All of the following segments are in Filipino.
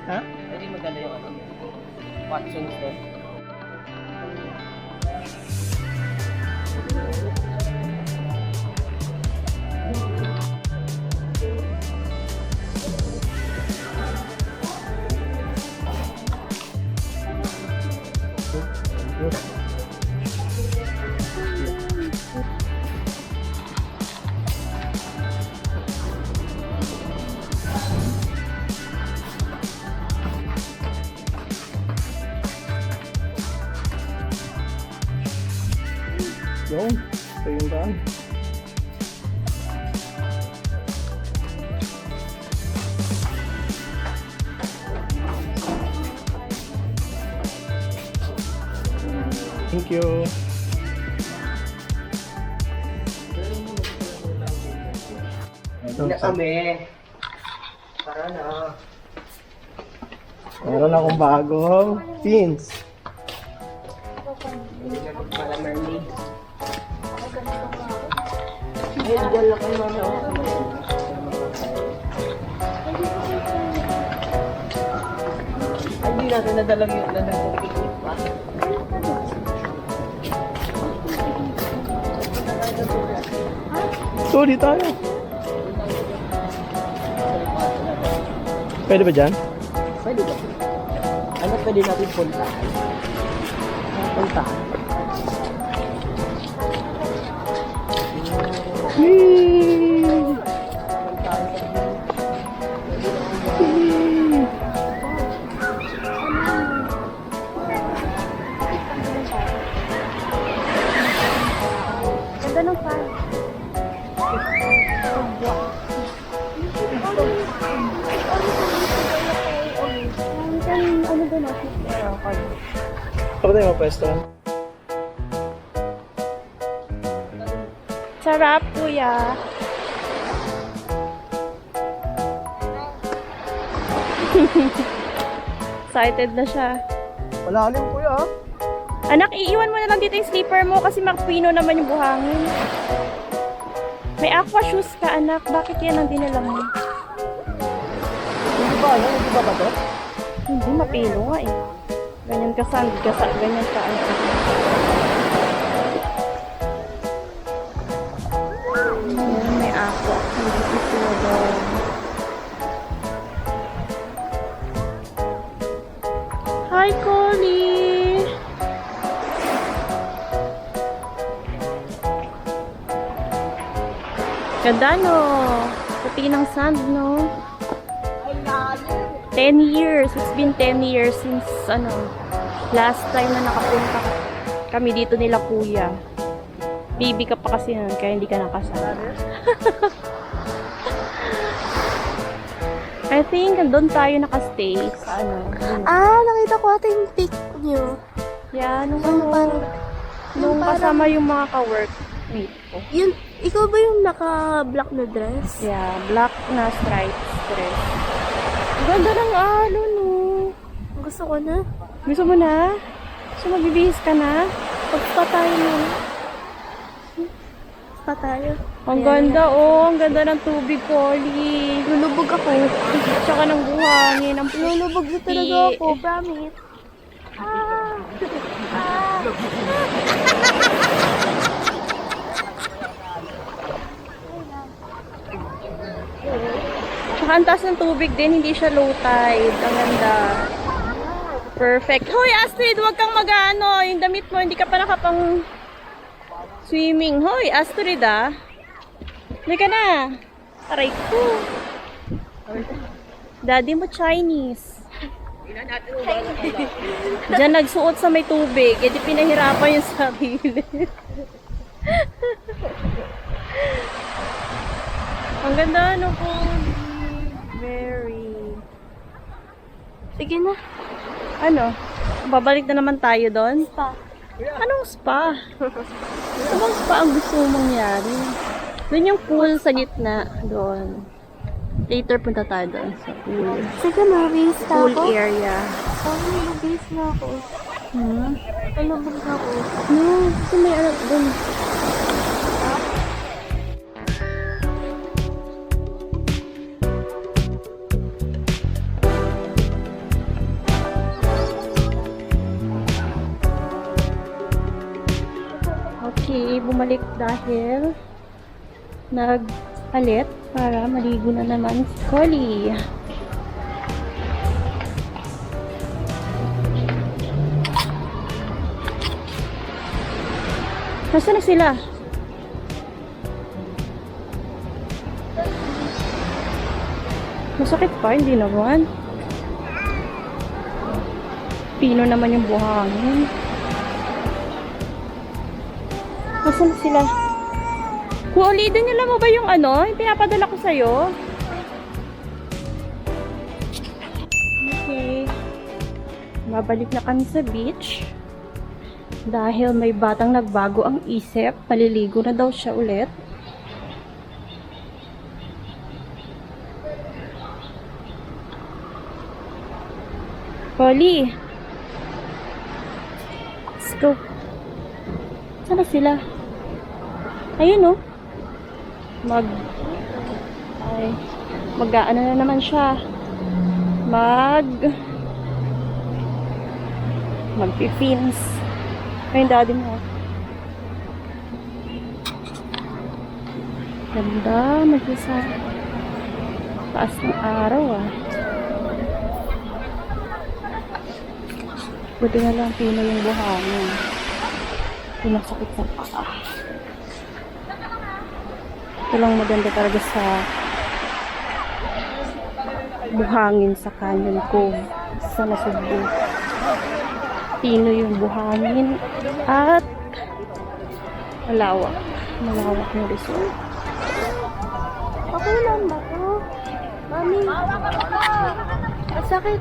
Ha? Hindi maganda yung ano. Watson's doon. Yun. Ito yung daan. Thank you. Hindi na kami. Tara na. Meron akong bagong pins. Para mermaid. Ay, dyan lang kayo mama. Ay, hindi natin nadalang yung nadalang pa. Sorry tayo. Pwede ba dyan? Pwede ba? Ano pwede natin punta? Punta. Ganda ng fan. Ano ba na? Saan tayo mapwesto? Sarap, kuya. Excited na siya. Malalim kuya. Anak, iiwan mo na lang dito yung slipper mo kasi makpino naman yung buhangin. May aqua shoes ka, anak. Bakit yan ang dinala mo? Hindi ba? Hindi ba ba ito? Hindi, mapino nga eh. Ganyan ka sand, ganyan ka ano. Ayan, may aqua. Hindi ito daw. Hi, Collie! Ganda, no? Puti ng sand, no? 10 years. It's been 10 years since, last time na nakapunta kami dito nila kuya. Baby ka pa kasi nun, kaya hindi ka nakasama. I think, doon tayo nakastay sa Nakita ko ata yung pic nyo. Yeah, nung Yung kasama yung mga ka-workmate ko. Yun, ikaw ba yung naka-black na dress? Yeah, black na stripes dress. Ang ganda ng no? Gusto ko na. Gusto mo na? So, magbibihis ka na? Pagpa tayo na. Pa tayo. Ang ganda, oh. Ang ganda ng tubig, Polly. Lulubog ako. Tsaka ng buhangin. Ang Lulubog na talaga puti. ako. Promise. Tsaka ang taas ng tubig din. Hindi siya low tide. Ang ganda. Perfect. Hoy, Astrid, huwag kang mag-ano. Yung damit mo, hindi ka pa nakapang swimming. Hoy, Astrid, ah. Hindi ka na. Aray ko. Daddy mo Chinese. Diyan nagsuot sa may tubig. E di pinahirapan yung sarili. Ang ganda, ano po. Very. Sige na. Ano? Babalik na naman tayo doon? Pa. Anong spa? Anong spa ang gusto mong mangyari? Doon yung pool sa gitna. Doon. Later punta tayo doon sa pool. Sige na, base na Pool ako. area. Base na ako. Hmm? Lulubog na ako. No, kasi may ano doon. bumalik dahil nag-alit para maligo na naman si Collie. Nasaan na sila? Masakit pa? Hindi naman. Pino naman yung buhangin. Nasaan na sila? Kuuli, dinala mo ba yung ano? Yung pinapadala ko sa'yo? Okay. Babalik na kami sa beach. Dahil may batang nagbago ang isip, maliligo na daw siya ulit. Polly! Let's go. Saan na sila? Ayun, oh. Mag-ano na naman siya. Magpi-fins. Ayun, daddy mo. Ganda, mag-isa. Taas ng araw, ah. Buti na lang pino yung buhangin. Pinasakit sa paa. Ito lang maganda talaga sa buhangin sa Canyon Cove sa Nasugbu. Pino yung buhangin at malawak. Malawak yung resort. Okay lang ba to? Mami. Masakit.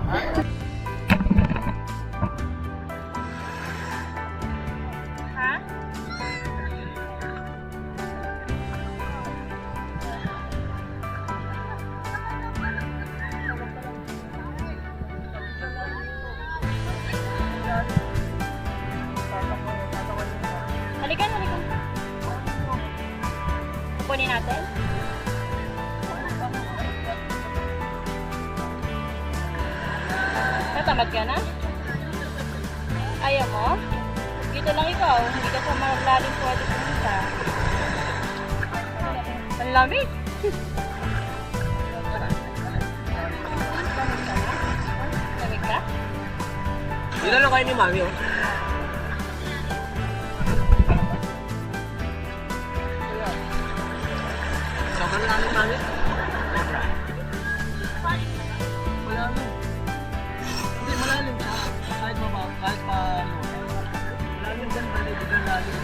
Halika. Kunin natin. Natamad ka na? Ayaw mo? Dito lang ikaw. Hindi ka sa malalim pwede pumunta. Ang lamig! Lamig ka? Dito lang kayo ni Mami, oh. Sobrang lalim, Mami. Malalim. Hindi, malalim siya. Kahit pa malalim dyan, malalim dyan, lalim.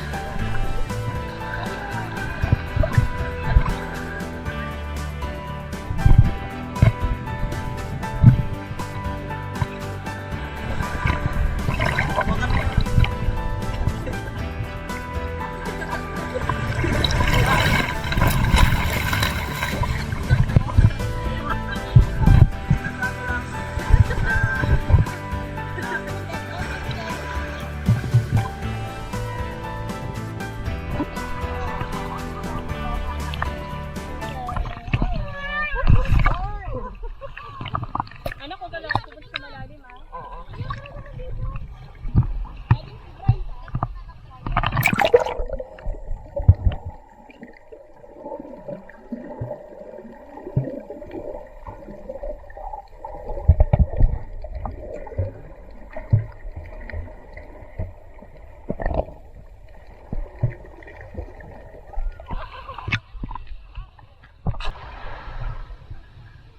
Anak ko galaw ako sa malalim, ah. Oo.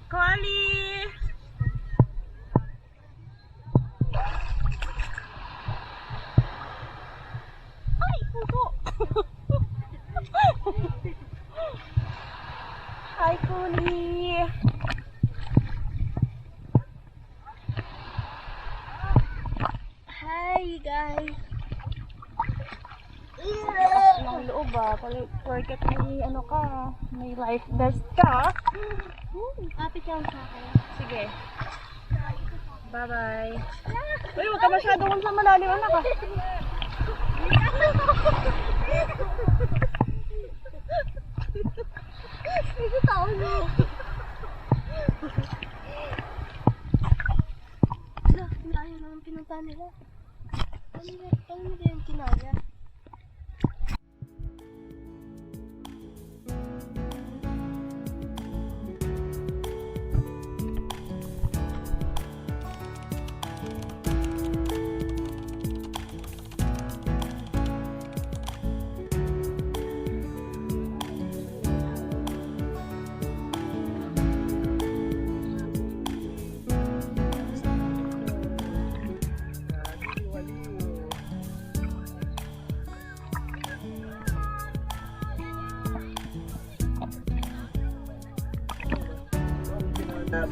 Collie! Ay, puso! Hi, Collie! Hi, guys. Lakas ng loob, ah. Porket may ano ka, may life vest ka. Kapit lang sa akin. Sige. Bye-bye. Uy, huwag ka masyadong sa malalim, anak, ah. Ito tao niyo. Wala, kinaya naman pinunta nila. Paano nila yung kinaya?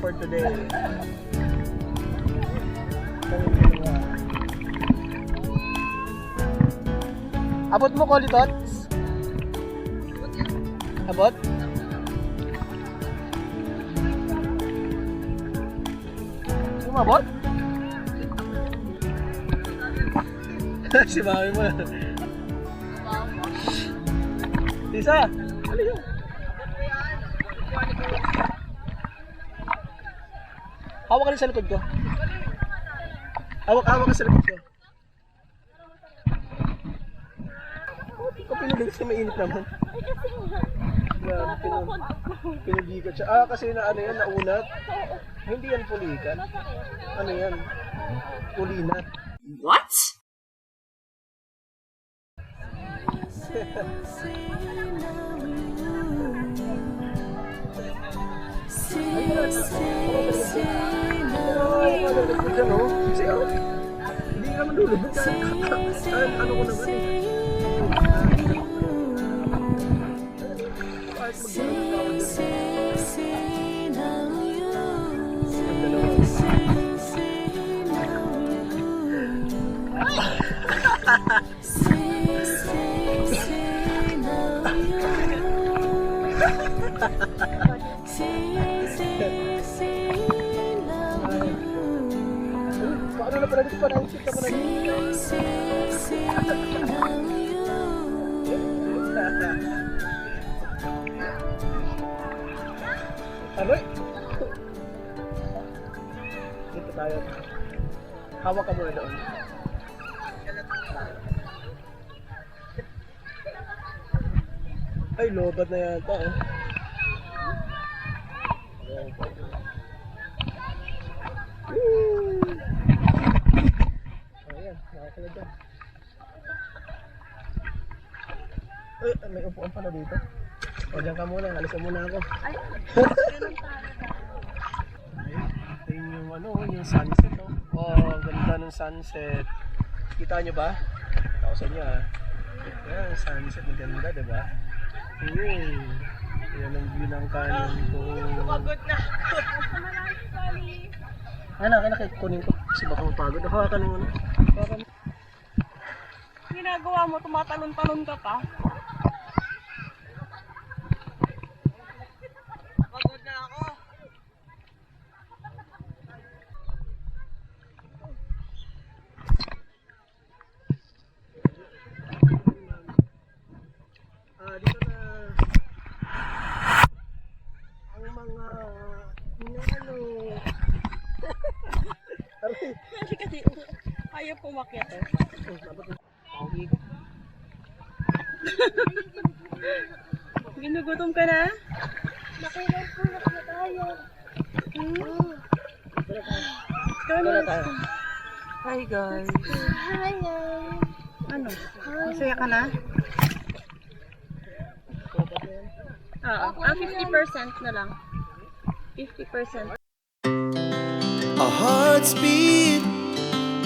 for today. Abot mo, Koli Tots? Abot? Umabot? Si mami mo. Isa! Ano yun? Hawak ka rin sa likod ko. Hawak ka sa likod ko. Ikaw pinuli kasi mainit naman. Grabe, pinulikat siya. Ah, kasi na ano yan, naunat. Hindi yan pulikat. Ano yan? Pulinat. What? Hindi ka naman lulubog. Ano ko naman eh. Kahit mag-tawad dyan. Ang dalawa. Paano na pala dito pa naisip ka pala dito? Aroy! Dito tayo. Hawak ka muna doon. Ay, lobat na yata eh. Ayan, nakakala dyan. Ay, may upuan pala dito. O, dyan ka muna, alisan muna ako. Ay, ito yung ano, yung sunset oh. Oh, ganda ng sunset. Kita nyo ba? Kita ko sa inyo ah. Ayan, sunset, maganda diba? Yan ang view ng kanan ko. Pagod na. Anak, kunin ko. Kasi baka mapagod. Hawakan mo muna. Hawakan mo. Ginagawa mo, tumatalon-talon ka pa. Pagod na ako. Dito na ang mga ano. Kasi ayaw pumakyat eh. Ginugutom ka na? Nakilang po na tayo. Hi guys. Hi, Ano? Masaya ka na? Oo. 50% na lang. 50%. Our hearts beat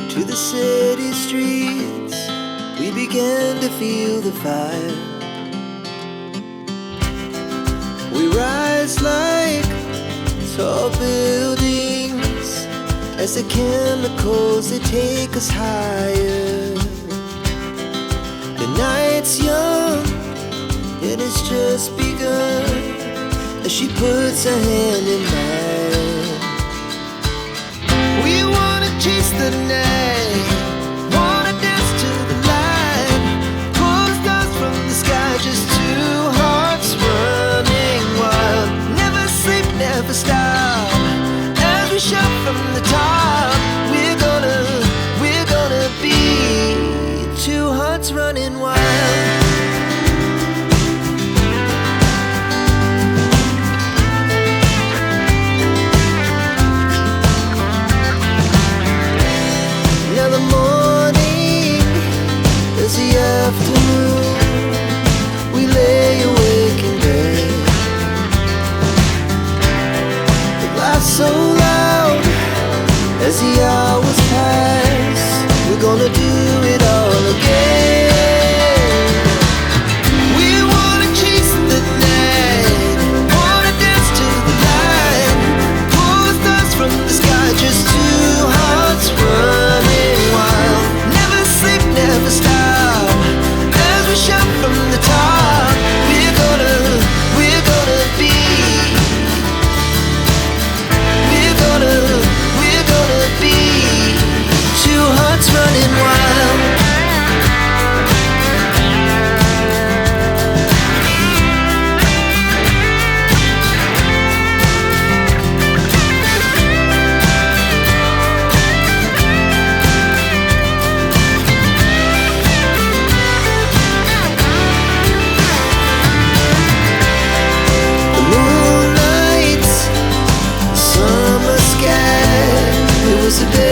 to the city streets. We began to feel the fire. We rise like tall buildings as the chemicals they take us higher. The night's young and it's just begun as she puts her hand in mine. We wanna chase the night, wanna dance to the light, pull the stars from the sky, just two hearts running wild. Never sleep, never stop, as we shout from the top. We're gonna be two hearts running wild. closer, baby.